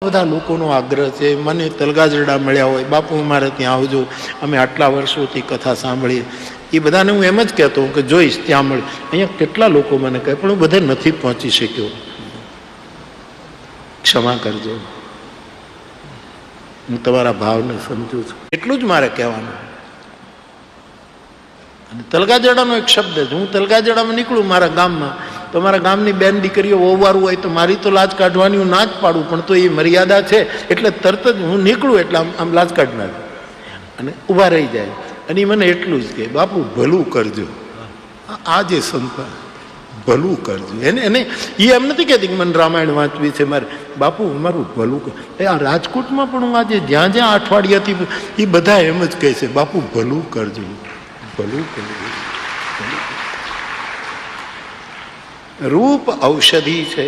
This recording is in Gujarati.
બધા લોકોનો આગ્રહ છે. મને તલગાજરડા મળ્યા હોય, બાપુ અમારે ત્યાં આવજો, અમે આટલા વર્ષોથી કથા સાંભળીએ. એ બધાને હું એમ જ કહેતો હું કે જોઈશ ત્યાં મળે. અહીંયા કેટલા લોકો મને કહે, પણ હું બધે નથી પહોંચી શક્યો, ક્ષમા કરજો. હું તમારા ભાવને સમજુ છું, એટલું જ મારે કહેવાનું. અને તલગાજરડાનો એક શબ્દ છે. હું તલગાજરડામાં નીકળું મારા ગામમાં, તો મારા ગામની બેન દીકરીઓ વહુવારું હોય તો મારી તો લાજ કાઢવાની હું ના જ પાડું, પણ તો એ મર્યાદા છે એટલે તરત જ હું નીકળું એટલે આમ લાજ કાઢ નાખું અને ઊભા રહી જાય. અને મને એટલું જ કે બાપુ ભલું કરજો. આ જે સંત ભલું કરજો, એને એ એમ નથી કહેતી કે મને રામાયણ વાંચવી છે મારે, બાપુ મારું ભલું કર. આ રાજકોટમાં પણ હું આજે જ્યાં જ્યાં અઠવાડિયાથી એ બધા એમ જ કહે છે, બાપુ ભલું કરજો, ભલું કરજો. રૂપ ઔષધિ છે.